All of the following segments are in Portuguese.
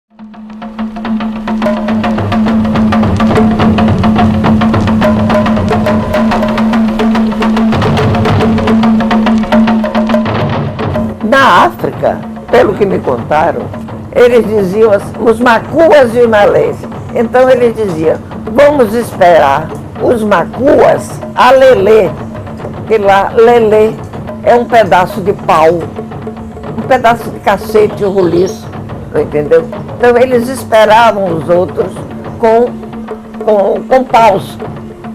Na África, pelo que me contaram, eles diziam assim, os macuas e os malês. Então eles diziam, vamos esperar os macuas a lelê, que lá lelê é um pedaço de pau, um pedaço de cacete roliço, entendeu? Então eles esperavam os outros com paus,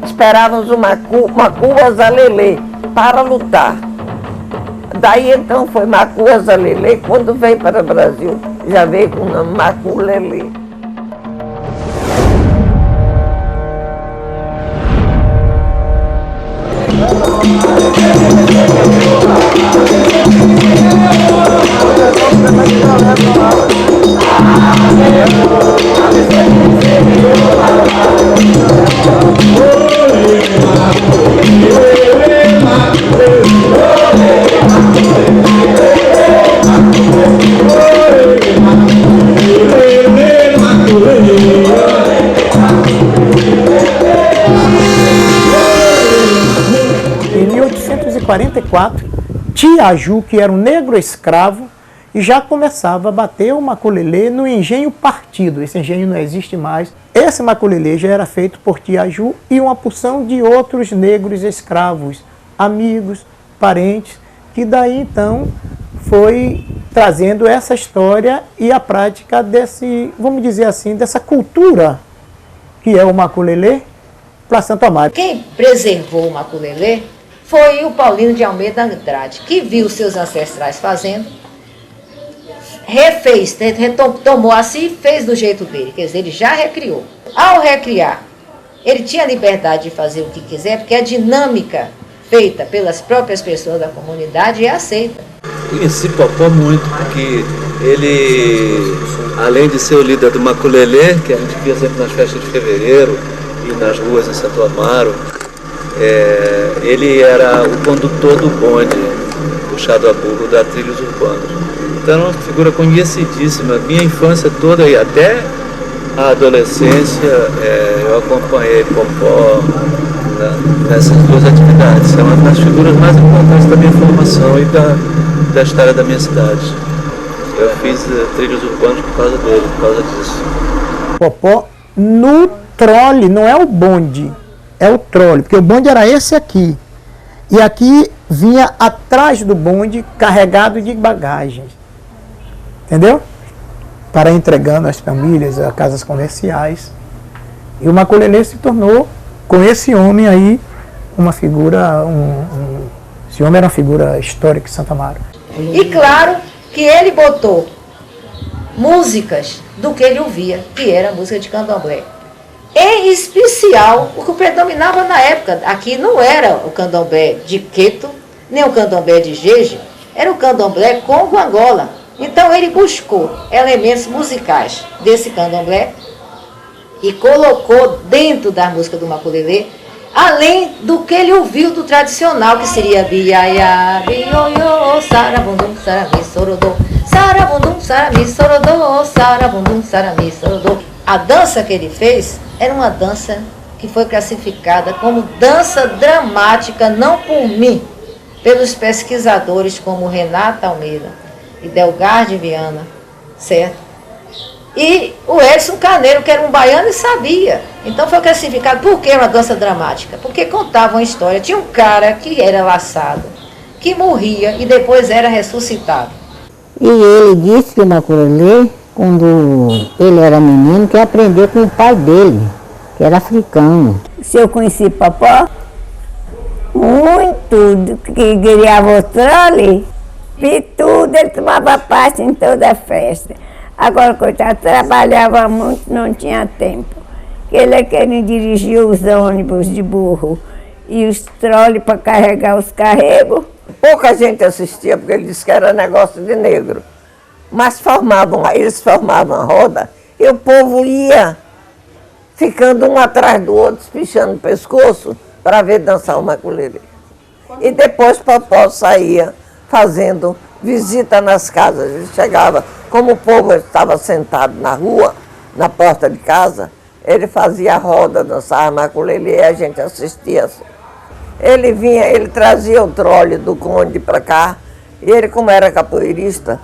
esperavam os macuas a lelê para lutar. Daí então foi Macuas a Lelê, quando veio para o Brasil, já veio com o nome Macu Lelê. Em 1844, Tiaju, que era um negro escravo, já começava a bater o maculelê no engenho partido. Esse engenho não existe mais. Esse maculelê já era feito por Tiaju e uma porção de outros negros escravos, amigos, parentes, que daí então foi trazendo essa história e a prática desse, vamos dizer assim, dessa cultura que é o maculelê para Santo Amaro. Quem preservou o maculelê foi o Paulino de Almeida Andrade, que viu seus ancestrais fazendo, refez, tomou assim e fez do jeito dele, quer dizer, ele já recriou. Ao recriar, ele tinha liberdade de fazer o que quiser, porque a dinâmica feita pelas próprias pessoas da comunidade é aceita. Conheci Popó muito, porque ele, além de ser o líder do maculelê, que a gente via sempre nas festas de fevereiro e nas ruas em Santo Amaro, ele era o condutor do bonde, puxado a burro da Trilhos Urbanos. Então era uma figura conhecidíssima. Minha infância toda e até a adolescência, eu acompanhei Popó nessas duas atividades. É uma das figuras mais importantes da minha formação e da história da minha cidade. Eu fiz Trilhos Urbanos por causa dele, por causa disso. Popó no trole, não é o bonde, é o trole, porque o bonde era esse aqui. E aqui vinha atrás do bonde carregado de bagagens. Entendeu? Para entregando às famílias, às casas comerciais. E o maculelê se tornou, com esse homem aí, uma figura, esse homem era uma figura histórica de Santo Amaro. E claro que ele botou músicas do que ele ouvia, que era a música de candomblé. Em especial, o que predominava na época, aqui não era o candomblé de Queto, nem o candomblé de Jeje, era o candomblé Congo-Angola. Então ele buscou elementos musicais desse candomblé e colocou dentro da música do maculelê, além do que ele ouviu do tradicional, que seria biaiá, bioiô, sarabundum, sarami, sorodô, sarabundum, sarami, sorodô, sarabundum, sarami, sorodô. A dança que ele fez era uma dança que foi classificada como dança dramática, não por mim, pelos pesquisadores como Renata Almeida e Delgarde Viana, certo? E o Edson Carneiro, que era um baiano e sabia. Então foi classificado. Por que uma dança dramática? Porque contava uma história. Tinha um cara que era laçado, que morria e depois era ressuscitado. E ele disse que o maculelê, quando ele era menino, que aprendeu com o pai dele, que era africano. Se eu conheci Popó, muito, que guiava o trole, e tudo, ele tomava parte em toda a festa. Agora, coitado, trabalhava muito, não tinha tempo. Ele é quem dirigia os ônibus de burro e os troles para carregar os carregos. Pouca gente assistia, porque ele disse que era negócio de negro. Mas eles formavam a roda e o povo ia ficando um atrás do outro, espichando o pescoço, para ver dançar o maculelê. E depois Popó saía fazendo visita nas casas. Ele chegava, como o povo estava sentado na rua, na porta de casa, ele fazia a roda, dançava maculelê e a gente assistia. Ele vinha, ele trazia o trole do Conde para cá, e ele, como era capoeirista,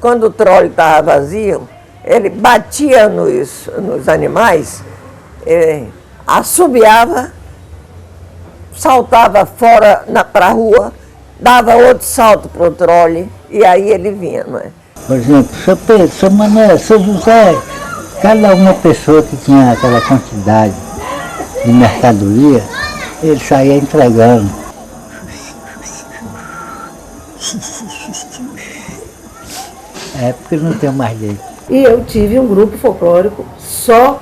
quando o trole estava vazio, ele batia nos animais, assobiava, saltava fora para a rua, dava outro salto para o trole, e aí ele vinha, não é? Por exemplo, São Pedro, São Manuel, São José, cada uma pessoa que tinha aquela quantidade de mercadoria, ele saía entregando. É porque não tem mais jeito. E eu tive um grupo folclórico só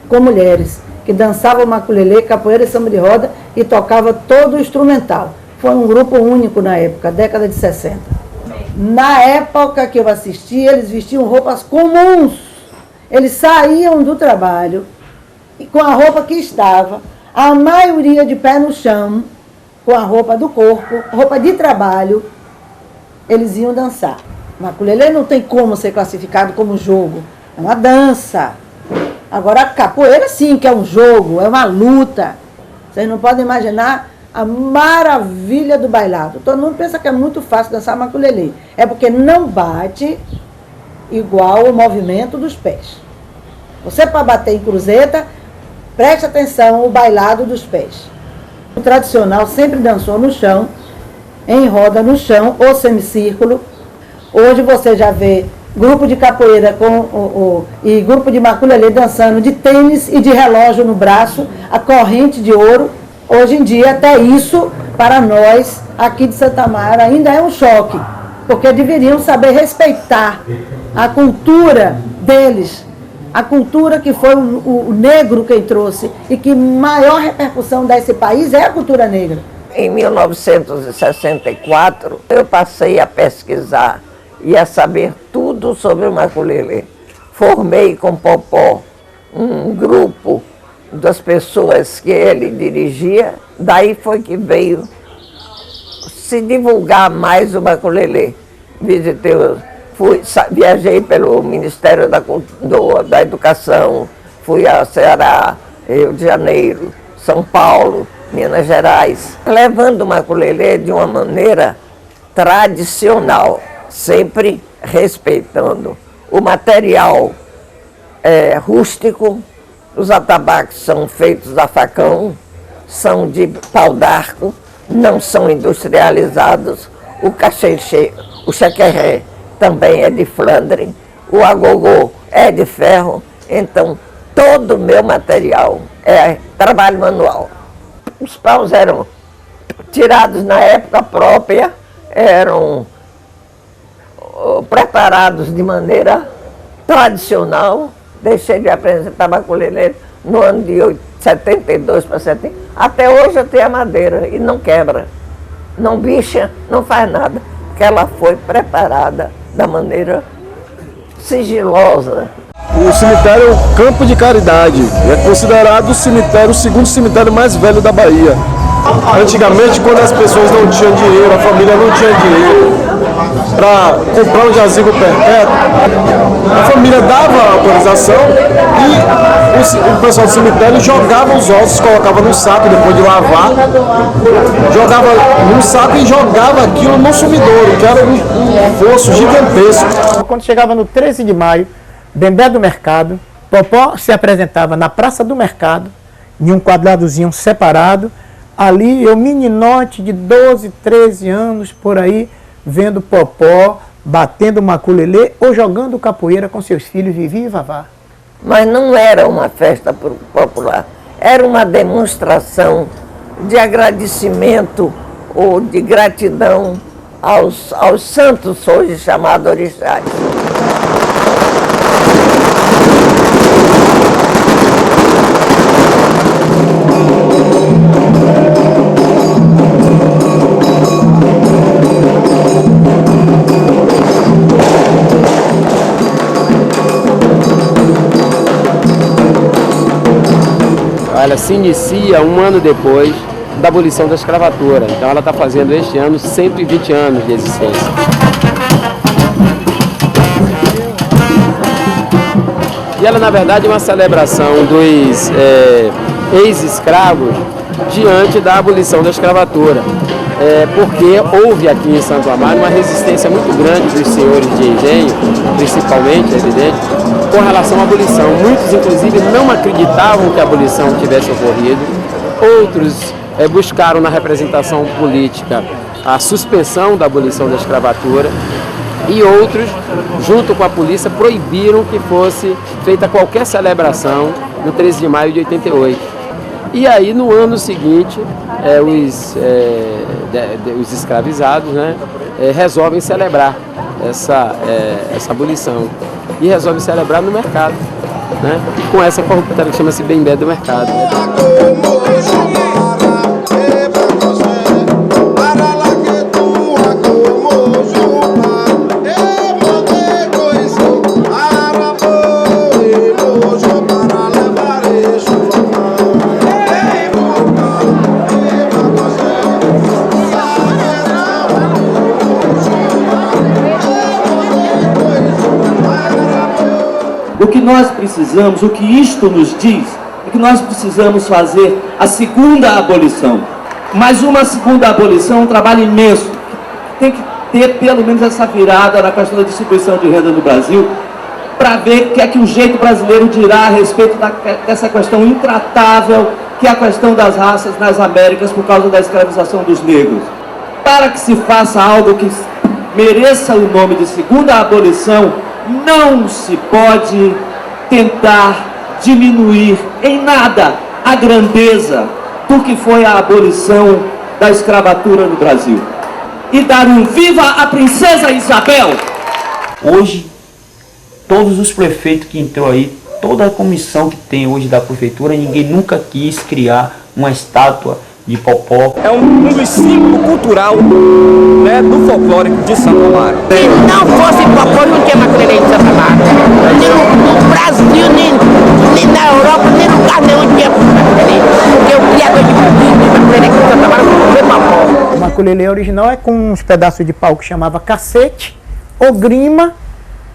com mulheres, que dançavam maculelê, capoeira e samba de roda e tocava todo o instrumental. Foi um grupo único na época, década de 60. Na época que eu assisti, eles vestiam roupas comuns. Eles saíam do trabalho e com a roupa que estava, a maioria de pé no chão, com a roupa do corpo, roupa de trabalho, eles iam dançar. Maculelê não tem como ser classificado como jogo, é uma dança. Agora a capoeira sim, que é um jogo, é uma luta. Vocês não podem imaginar a maravilha do bailado. Todo mundo pensa que é muito fácil dançar maculelê. É porque não bate igual o movimento dos pés. Você para bater em cruzeta, preste atenção o bailado dos pés. O tradicional sempre dançou no chão, em roda no chão ou semicírculo. Hoje você já vê grupo de capoeira e grupo de maculelê dançando de tênis e de relógio no braço, a corrente de ouro. Hoje em dia, até isso, para nós, aqui de Santa Amaro, ainda é um choque, porque deveriam saber respeitar a cultura deles, a cultura que foi o negro quem trouxe, e que maior repercussão desse país é a cultura negra. Em 1964, eu passei a pesquisar e a saber tudo sobre o maculelê. Formei com Popó um grupo das pessoas que ele dirigia, daí foi que veio se divulgar mais o maculelê. Viajei pelo Ministério da Educação, fui a Ceará, Rio de Janeiro, São Paulo, Minas Gerais, levando o maculelê de uma maneira tradicional, sempre respeitando o material rústico. Os atabaques são feitos a facão, são de pau d'arco, não são industrializados. O cachexê, o chequeré também é de Flandre, o agogô é de ferro. Então, todo o meu material é trabalho manual. Os paus eram tirados na época própria, eram preparados de maneira tradicional. Deixei de apresentar maculelê no ano de 72 para 70. Até hoje eu tenho a madeira e não quebra, não bicha, não faz nada, porque ela foi preparada da maneira sigilosa. O cemitério é o Campo de Caridade, é considerado o segundo cemitério mais velho da Bahia. Antigamente, quando as pessoas não tinham dinheiro, a família não tinha dinheiro para comprar um jazigo perpétuo, a família dava autorização e o pessoal do cemitério jogava os ossos, colocava num saco depois de lavar, jogava num saco e jogava aquilo no sumidouro, que era um fosso gigantesco. Quando chegava no 13 de maio, Bembé do Mercado, Popó se apresentava na Praça do Mercado, em um quadradozinho separado. Ali, eu meninote de 12, 13 anos, por aí, vendo Popó, batendo maculelê ou jogando capoeira com seus filhos Vivi e Vavá. Mas não era uma festa popular, era uma demonstração de agradecimento ou de gratidão aos santos hoje chamados orixás. Ela se inicia um ano depois da abolição da escravatura. Então ela está fazendo este ano 120 anos de existência. E ela, na verdade, é uma celebração dos ex-escravos diante da abolição da escravatura. Porque houve aqui em Santo Amaro uma resistência muito grande dos senhores de engenho, principalmente, é evidente, com relação à abolição. Muitos, inclusive, não acreditavam que a abolição tivesse ocorrido. Outros buscaram na representação política a suspensão da abolição da escravatura. E outros, junto com a polícia, proibiram que fosse feita qualquer celebração no 13 de maio de 88. E aí, no ano seguinte, os escravizados, né, resolvem celebrar essa abolição. E resolvem celebrar no mercado, né, com essa corruptela que chama-se Bembé do Mercado. O que nós precisamos, o que isto nos diz, é que nós precisamos fazer a segunda abolição. Mas uma segunda abolição é um trabalho imenso. Tem que ter pelo menos essa virada na questão da distribuição de renda no Brasil, para ver o que é que o jeito brasileiro dirá a respeito dessa questão intratável, que é a questão das raças nas Américas por causa da escravização dos negros. Para que se faça algo que mereça o nome de segunda abolição, não se pode tentar diminuir em nada a grandeza do que foi a abolição da escravatura no Brasil. E dar um viva à princesa Isabel! Hoje, todos os prefeitos que entrou aí, toda a comissão que tem hoje da prefeitura, ninguém nunca quis criar uma estátua de Popó. É um dos símbolos cultural, né, do folclore de Santo Amaro. Se não fosse Popó, não tinha maculelê de Santo Amaro. Nem no Brasil, nem na Europa, nem no lugar nenhum tinha maculelê. Porque o criador de maculelê de Santo Amaro foi Popó. O maculelê original é com uns pedaços de pau que chamava cacete, ou grima,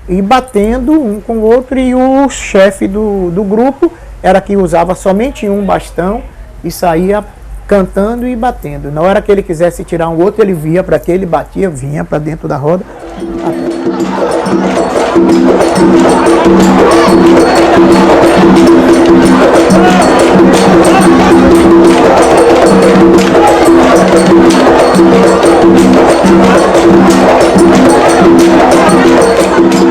e batendo um com o outro, e o chefe do grupo era que usava somente um bastão e saía cantando e batendo. Na hora que ele quisesse tirar um outro, ele via para aquele, batia, vinha para dentro da roda.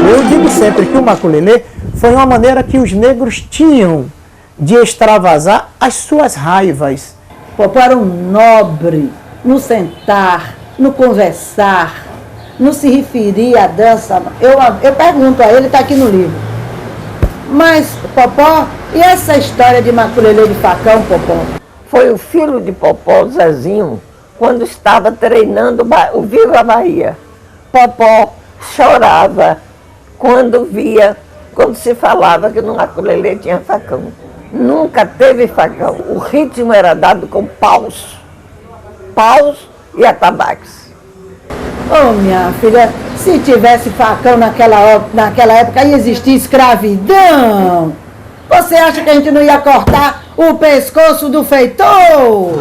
Eu digo sempre que o maculelê foi uma maneira que os negros tinham de extravasar as suas raivas. Popó era um nobre no sentar, no conversar, no se referir à dança. Eu pergunto a ele, está aqui no livro. Mas, Popó, e essa história de maculelê de facão, Popó? Foi o filho de Popó, Zezinho, quando estava treinando o Viva Bahia. Popó chorava quando se falava que no maculelê tinha facão. Nunca teve facão. O ritmo era dado com paus e atabaques. Oh, minha filha, se tivesse facão naquela época, ia existir escravidão. Você acha que a gente não ia cortar o pescoço do feitor?